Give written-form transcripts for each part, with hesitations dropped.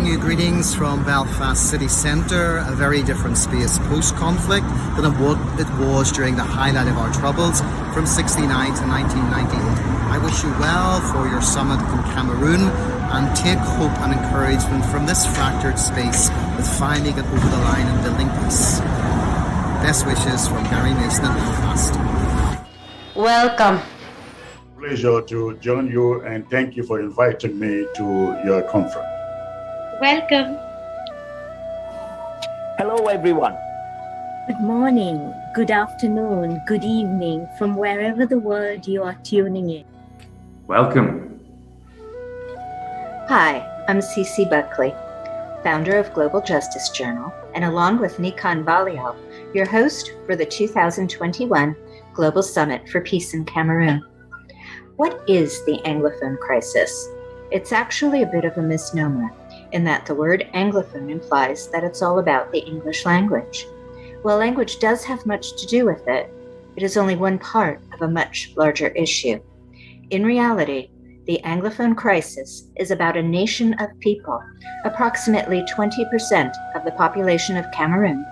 you greetings from Belfast city centre, a very different space post-conflict than what it was during the highlight of our troubles from 69 to 1998. I wish you well for your summit in Cameroon and take hope and encouragement from this fractured space with finally get over the line and building peace. Best wishes from Gary Mason in Belfast. Welcome. Pleasure to join you and thank you for inviting me to your conference. Welcome. Hello, everyone. Good morning, good afternoon, good evening from wherever the world you are tuning in. Welcome. Hi, I'm Cece Buckley, founder of Global Justice Journal, and along with Nikan Balio, your host for the 2021 Global Summit for Peace in Cameroon. What is the Anglophone crisis? It's actually a bit of a misnomer, in that the word Anglophone implies that it's all about the English language. While language does have much to do with it, it is only one part of a much larger issue. In reality, the Anglophone crisis is about a nation of people, approximately 20% of the population of Cameroon,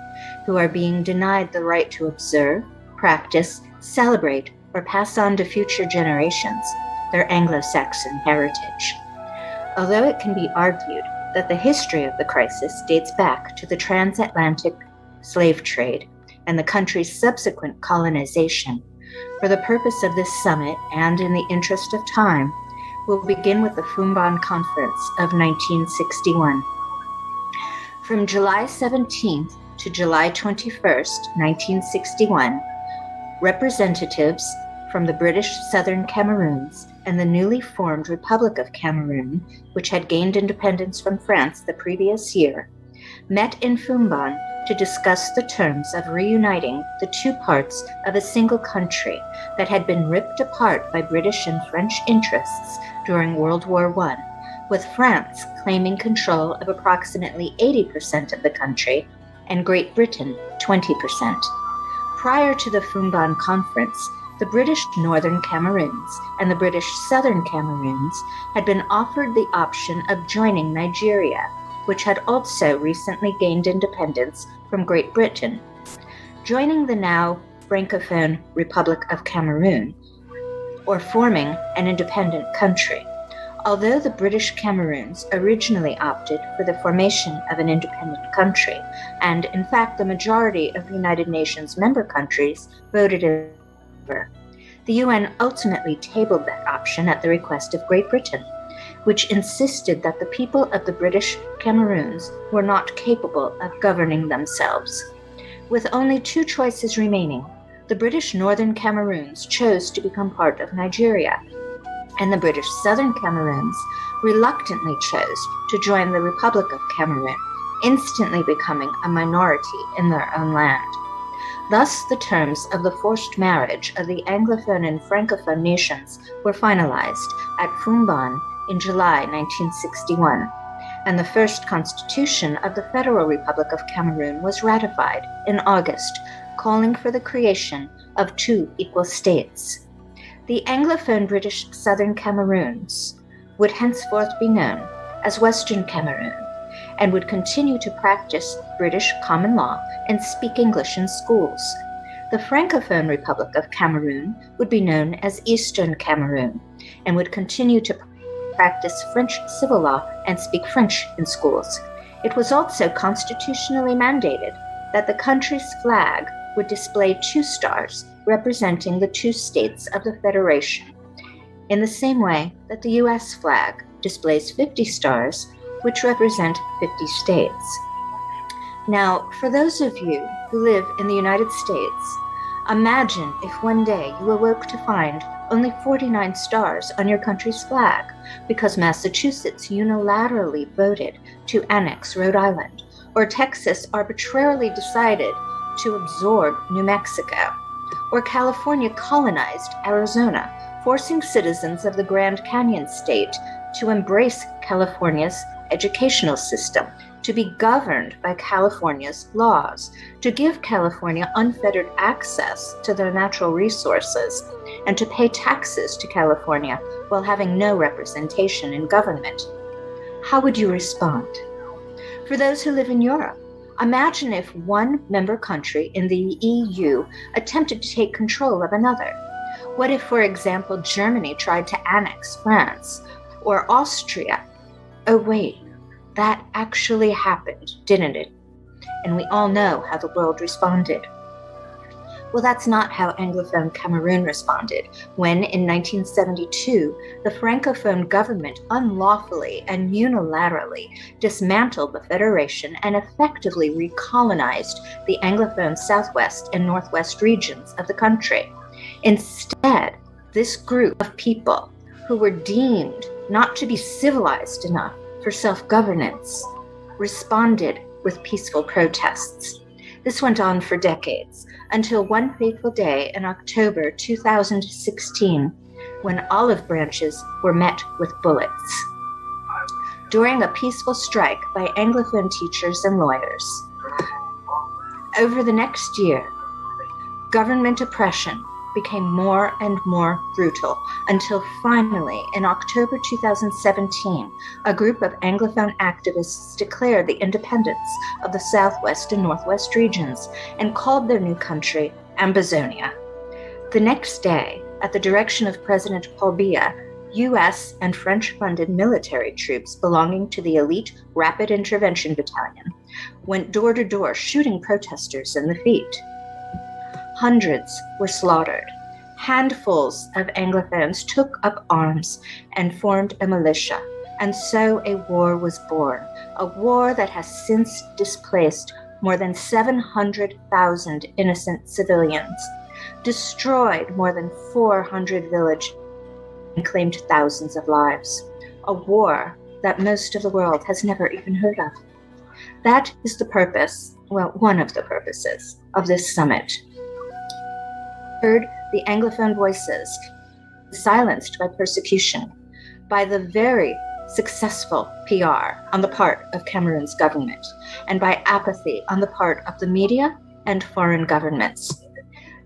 who are being denied the right to observe, practice, celebrate, or pass on to future generations their Anglo-Saxon heritage. Although it can be argued that the history of the crisis dates back to the transatlantic slave trade and the country's subsequent colonization, for the purpose of this summit and in the interest of time, we'll begin with the Fumban Conference of 1961. From July 17th to July 21st, 1961, representatives from the British Southern Cameroons and the newly formed Republic of Cameroon, which had gained independence from France the previous year, met in Fumban to discuss the terms of reuniting the two parts of a single country that had been ripped apart by British and French interests during World War I, with France claiming control of approximately 80% of the country and Great Britain 20%. Prior to the Fumban Conference, the British Northern Cameroons and the British Southern Cameroons had been offered the option of joining Nigeria, which had also recently gained independence from Great Britain. Joining the now Francophone Republic of Cameroon, or forming an independent country. Although the British Cameroons originally opted for the formation of an independent country, and in fact the majority of United Nations member countries voted in favor, the UN ultimately tabled that option at the request of Great Britain, which insisted that the people of the British Cameroons were not capable of governing themselves. With only two choices remaining, the British Northern Cameroons chose to become part of Nigeria, and the British Southern Cameroons reluctantly chose to join the Republic of Cameroon, instantly becoming a minority in their own land. Thus, the terms of the forced marriage of the Anglophone and Francophone nations were finalized at Fumban in July 1961, and the first constitution of the Federal Republic of Cameroon was ratified in August, calling for the creation of two equal states. The Anglophone British Southern Cameroons would henceforth be known as Western Cameroon and would continue to practice British common law and speak English in schools. The Francophone Republic of Cameroon would be known as Eastern Cameroon and would continue to practice French civil law and speak French in schools. It was also constitutionally mandated that the country's flag would display two stars representing the two states of the Federation, in the same way that the US flag displays 50 stars, which represent 50 states. Now, for those of you who live in the United States, imagine if one day you awoke to find only 49 stars on your country's flag because Massachusetts unilaterally voted to annex Rhode Island, or Texas arbitrarily decided to absorb New Mexico, or California colonized Arizona, forcing citizens of the Grand Canyon state to embrace California's educational system, to be governed by California's laws, to give California unfettered access to their natural resources, and to pay taxes to California while having no representation in government. How would you respond? For those who live in Europe, imagine if one member country in the EU attempted to take control of another. What if, for example, Germany tried to annex France or Austria? Oh, wait, that actually happened, didn't it? And we all know how the world responded. Well, that's not how Anglophone Cameroon responded when, in 1972, the Francophone government unlawfully and unilaterally dismantled the Federation and effectively recolonized the Anglophone South-West and Northwest regions of the country. Instead, this group of people who were deemed not to be civilized enough for self-governance responded with peaceful protests. This went on for decades, until one fateful day in October 2016, when olive branches were met with bullets. During a peaceful strike by Anglophone teachers and lawyers. Over the next year, government oppression became more and more brutal, until finally, in October 2017, a group of Anglophone activists declared the independence of the Southwest and Northwest regions and called their new country Ambazonia. The next day, at the direction of President Paul Biya, U.S. and French-funded military troops belonging to the elite Rapid Intervention Battalion went door-to-door shooting protesters in the feet. Hundreds were slaughtered. Handfuls of Anglophones took up arms and formed a militia, and so a war was born, a war that has since displaced more than 700,000 innocent civilians, destroyed more than 400 villages, and claimed thousands of lives. A war that most of the world has never even heard of. That is the purpose, well, one of the purposes of this summit. Heard the Anglophone voices silenced by persecution, by the very successful PR on the part of Cameroon's government, and by apathy on the part of the media and foreign governments.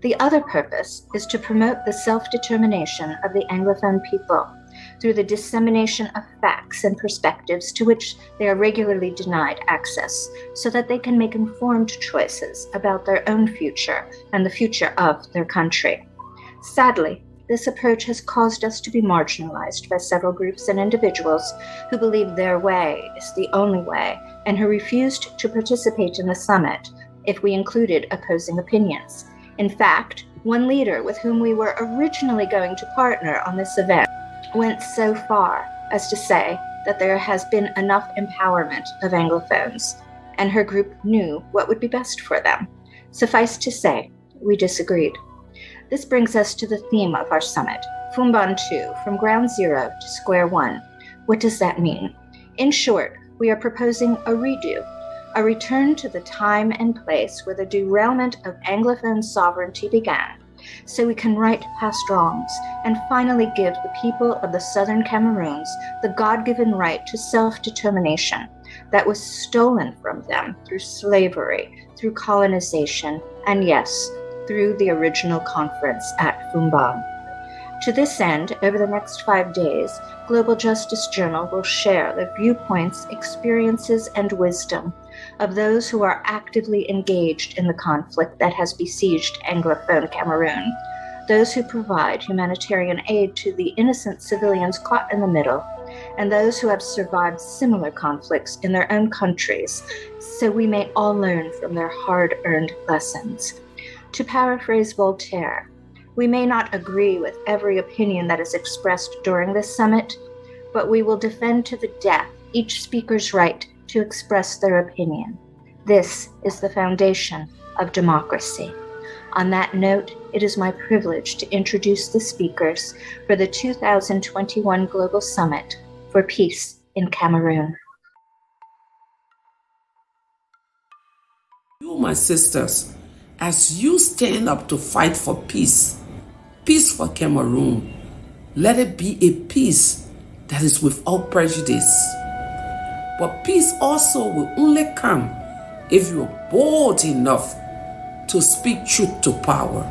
The other purpose is to promote the self-determination of the Anglophone people through the dissemination of facts and perspectives to which they are regularly denied access, so that they can make informed choices about their own future and the future of their country. Sadly, this approach has caused us to be marginalized by several groups and individuals who believe their way is the only way and who refused to participate in the summit if we included opposing opinions. In fact, one leader with whom we were originally going to partner on this event went so far as to say that there has been enough empowerment of Anglophones, and her group knew what would be best for them. Suffice to say, we disagreed. This brings us to the theme of our summit, Fumban 2, from ground zero to square one. What does that mean? In short, we are proposing a redo, a return to the time and place where the derailment of Anglophone sovereignty began, so we can right past wrongs and finally give the people of the southern Cameroons the God-given right to self-determination that was stolen from them through slavery, through colonization, and yes, through the original conference at Fumban. To this end, over the next 5 days, Global Justice Journal will share the viewpoints, experiences, and wisdom of those who are actively engaged in the conflict that has besieged Anglophone Cameroon, those who provide humanitarian aid to the innocent civilians caught in the middle, and those who have survived similar conflicts in their own countries, so we may all learn from their hard-earned lessons. To paraphrase Voltaire, we may not agree with every opinion that is expressed during this summit, but we will defend to the death each speaker's right to express their opinion. This is the foundation of democracy. On that note, it is my privilege to introduce the speakers for the 2021 Global Summit for Peace in Cameroon. You, my sisters, as you stand up to fight for peace, peace for Cameroon, let it be a peace that is without prejudice. But peace also will only come if you are bold enough to speak truth to power,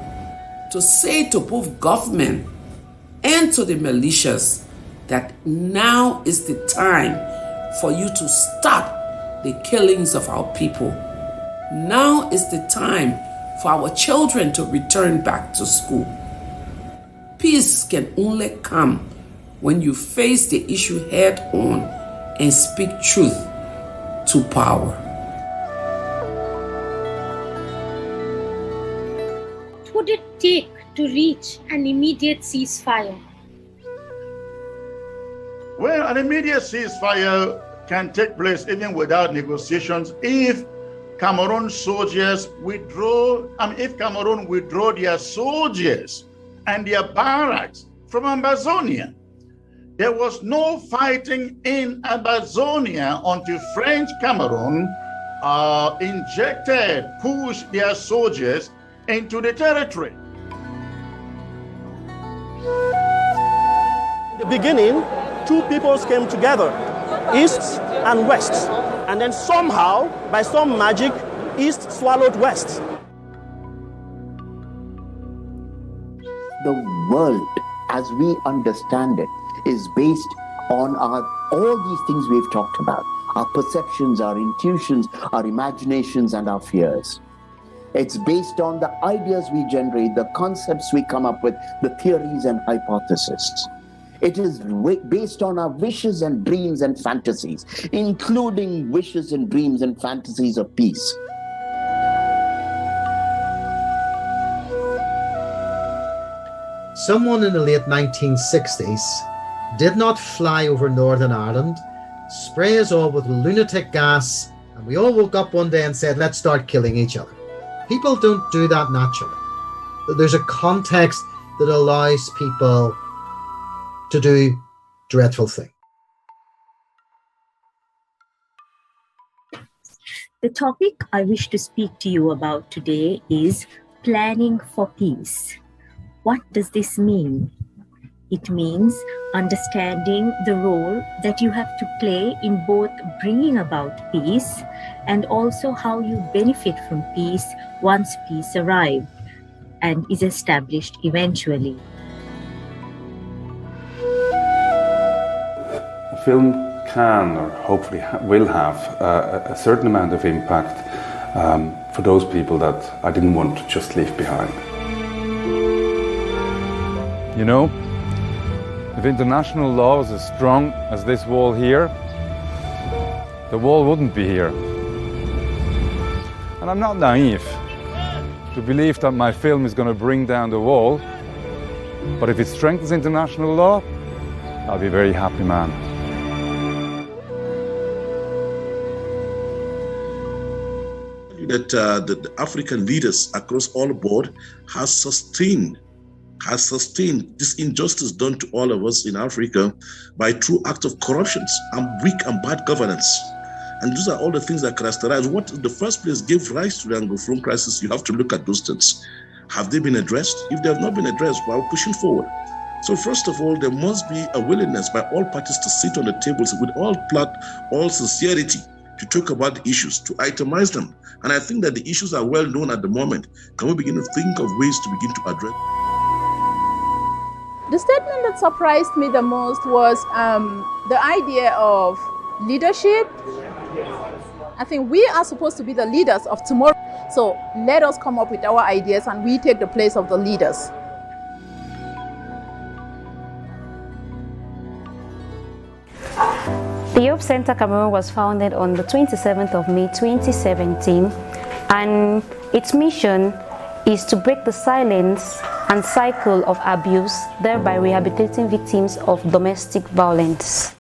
to say to both government and to the militias that now is the time for you to stop the killings of our people. Now is the time for our children to return back to school. Peace can only come when you face the issue head on and speak truth to power. What would it take to reach an immediate ceasefire? Well, an immediate ceasefire can take place even without negotiations if Cameroon soldiers withdraw, if Cameroon withdraw their soldiers and their barracks from Amazonia. There was no fighting in Amazonia until French Cameroon pushed their soldiers into the territory. In the beginning, two peoples came together, East and West. And then somehow, by some magic, East swallowed West. The world, as we understand it, is based on all these things we've talked about. Our perceptions, our intuitions, our imaginations, and our fears. It's based on the ideas we generate, the concepts we come up with, the theories and hypotheses. It is based on our wishes and dreams and fantasies, including wishes and dreams and fantasies of peace. Someone in the late 1960s did not fly over Northern Ireland, spray us all with lunatic gas, and we all woke up one day and said, let's start killing each other. People don't do that naturally. There's a context that allows people to do dreadful things. The topic I wish to speak to you about today is planning for peace. What does this mean? It means understanding the role that you have to play in both bringing about peace and also how you benefit from peace once peace arrives and is established eventually. A film can, or hopefully will have, a certain amount of impact for those people that I didn't want to just leave behind. You know, if international law was as strong as this wall here, the wall wouldn't be here. And I'm not naive to believe that my film is going to bring down the wall, but if it strengthens international law, I'll be a very happy man. That the African leaders across all board has sustained this injustice done to all of us in Africa by true acts of corruptions and weak and bad governance. And those are all the things that characterize what in the first place gave rise to the Anglophone crisis. You have to look at those things. Have they been addressed? If they have not been addressed, we're pushing forward. So first of all, there must be a willingness by all parties to sit on the tables with all sincerity to talk about the issues, to itemize them. And I think that the issues are well known at the moment. Can we begin to think of ways to begin to address? The statement that surprised me the most was the idea of leadership. I think we are supposed to be the leaders of tomorrow. So let us come up with our ideas and we take the place of the leaders. The Hope Center Cameroon was founded on the 27th of May 2017, and its mission is to break the silence and cycle of abuse, thereby rehabilitating victims of domestic violence.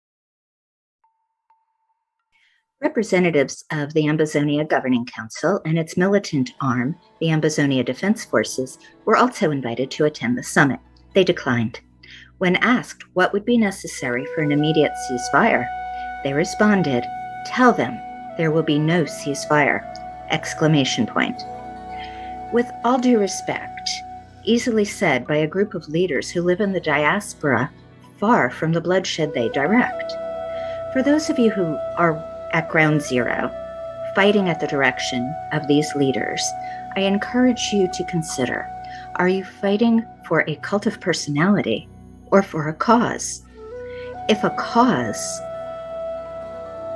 Representatives of the Ambazonia Governing Council and its militant arm, the Ambazonia Defense Forces, were also invited to attend the summit. They declined. When asked what would be necessary for an immediate ceasefire, they responded, "Tell them there will be no ceasefire!" Exclamation point. With all due respect, easily said by a group of leaders who live in the diaspora far from the bloodshed they direct. For those of you who are at ground zero, fighting at the direction of these leaders, I encourage you to consider, are you fighting for a cult of personality or for a cause? If a cause,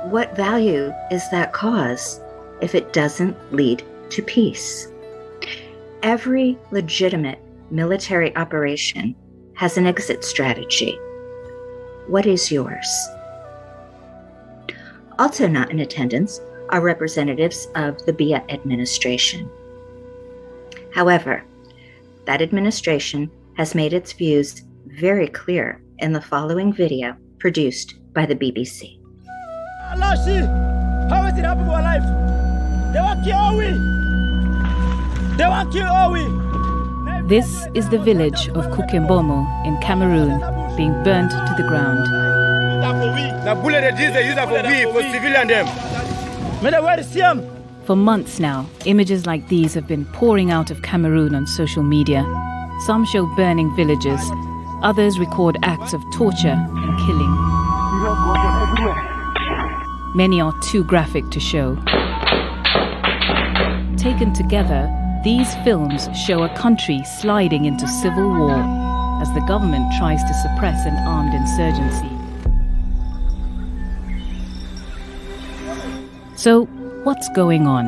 what value is that cause if it doesn't lead to peace? Every legitimate military operation has an exit strategy. What is yours? Also not in attendance are representatives of the Biya administration. However, that administration has made its views very clear in the following video produced by the BBC. How is it happening to our life? They want to kill we. They want to kill we. This is the village of Kuke in Cameroon being burnt to the ground. For months now, images like these have been pouring out of Cameroon on social media. Some show burning villages, others record acts of torture and killing. Many are too graphic to show. Taken together, these films show a country sliding into civil war as the government tries to suppress an armed insurgency. So, what's going on?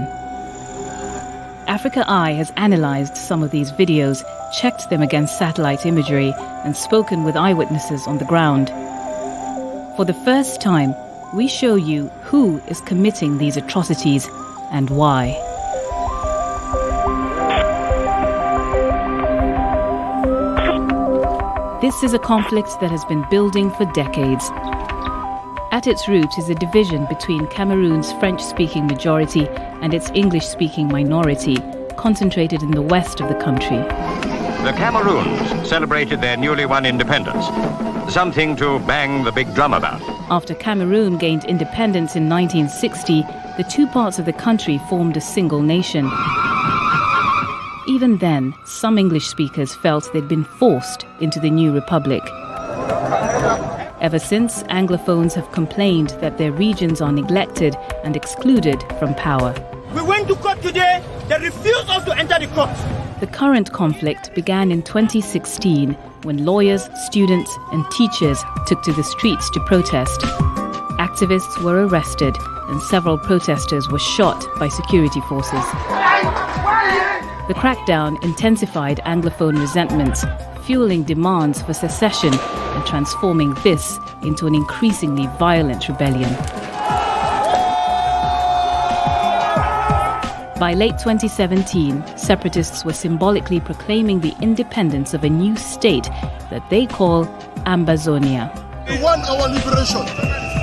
Africa Eye has analysed some of these videos, checked them against satellite imagery, and spoken with eyewitnesses on the ground. For the first time, we show you who is committing these atrocities and why. This is a conflict that has been building for decades. At its root is a division between Cameroon's French-speaking majority and its English-speaking minority, concentrated in the west of the country. The Cameroons celebrated their newly won independence, something to bang the big drum about. After Cameroon gained independence in 1960, the two parts of the country formed a single nation. Even then, some English speakers felt they'd been forced into the new republic. Ever since, Anglophones have complained that their regions are neglected and excluded from power. We went to court today. They refused us to enter the court. The current conflict began in 2016 when lawyers, students, and teachers took to the streets to protest. Activists were arrested and several protesters were shot by security forces. The crackdown intensified Anglophone resentments, fueling demands for secession and transforming this into an increasingly violent rebellion. By late 2017, separatists were symbolically proclaiming the independence of a new state that they call Ambazonia. We want our liberation.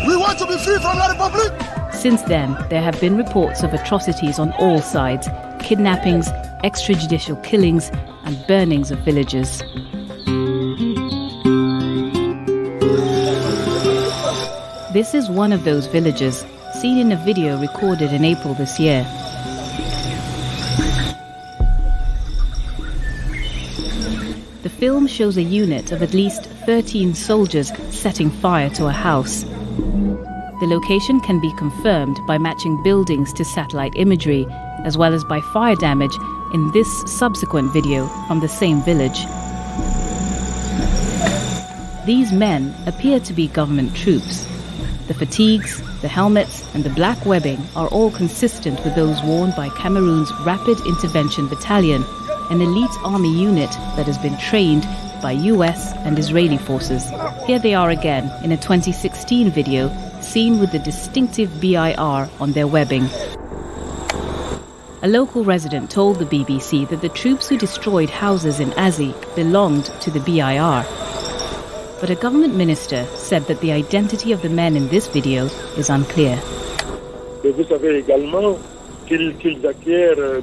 We want to be free from the republic. Since then, there have been reports of atrocities on all sides: kidnappings, extrajudicial killings, and burnings of villages. This is one of those villages, seen in a video recorded in April this year. The film shows a unit of at least 13 soldiers setting fire to a house. The location can be confirmed by matching buildings to satellite imagery, as well as by fire damage in this subsequent video from the same village. These men appear to be government troops. The fatigues, the helmets, and the black webbing are all consistent with those worn by Cameroon's Rapid Intervention Battalion, an elite army unit that has been trained by US and Israeli forces. Here they are again in a 2016 video, seen with the distinctive BIR on their webbing. A local resident told the BBC that the troops who destroyed houses in Azi belonged to the BIR. But a government minister said that the identity of the men in this video is unclear. Vous savez également qu'ils acquièrent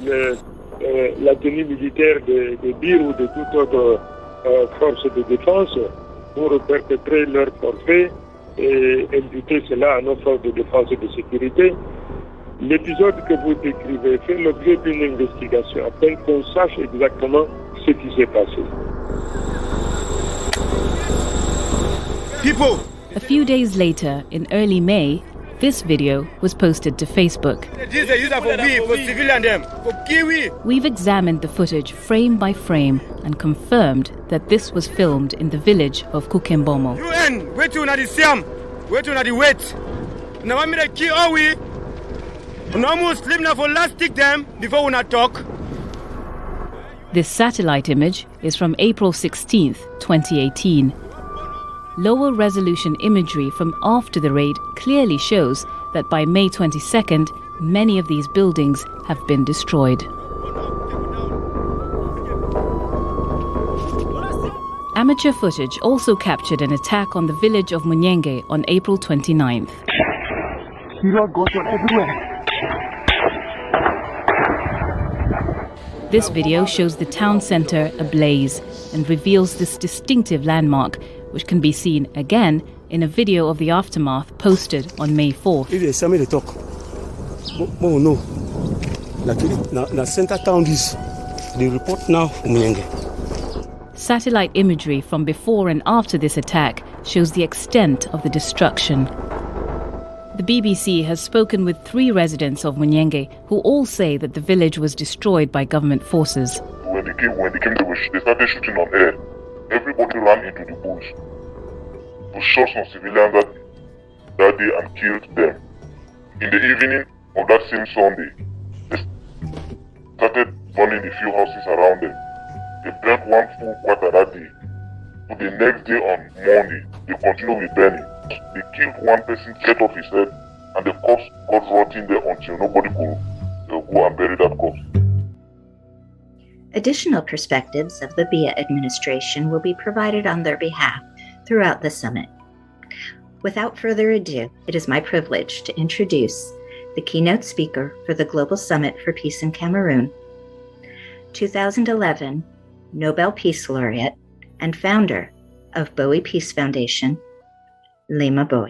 la tenue militaire de BIR ou de toute autre force de défense pour perpétrer leur forfait et imputer cela à nos forces de défense et de sécurité. L'épisode que vous décrivez fait l'objet d'une investigation afin qu'on sache exactement ce qui s'est passé. A few days later, in early May, this video was posted to Facebook. We've examined the footage frame by frame and confirmed that this was filmed in the village of Kuke. Now I'm going to kill all we. No Muslim now for last stick them before we not talk. This satellite image is from April 16th, 2018. Lower resolution imagery from after the raid clearly shows that by May 22nd, many of these buildings have been destroyed. Amateur footage also captured an attack on the village of Munyenge on April 29th. This video shows the town centre ablaze and reveals this distinctive landmark, which can be seen again in a video of the aftermath posted on May 4th. If they send me the talk, no. Na center town is the report now from Munyenge. Satellite imagery from before and after this attack shows the extent of the destruction. The BBC has spoken with 3 residents of Munyenge who all say that the village was destroyed by government forces. When they came, they started shooting on air. Everybody ran into the bush to shot some civilians that day and killed them. In the evening of that same Sunday, they started burning a few houses around them. They burnt one full quarter that day. But the next day on Monday, they continued with burning. They killed one person, cut off his head, and the corpse got rotting there until nobody could go and bury that corpse. Additional perspectives of the Biya administration will be provided on their behalf throughout the summit. Without further ado, it is my privilege to introduce the keynote speaker for the Global Summit for Peace in Cameroon, 2011 Nobel Peace Laureate and founder of Bowie Peace Foundation, Lema Bowie.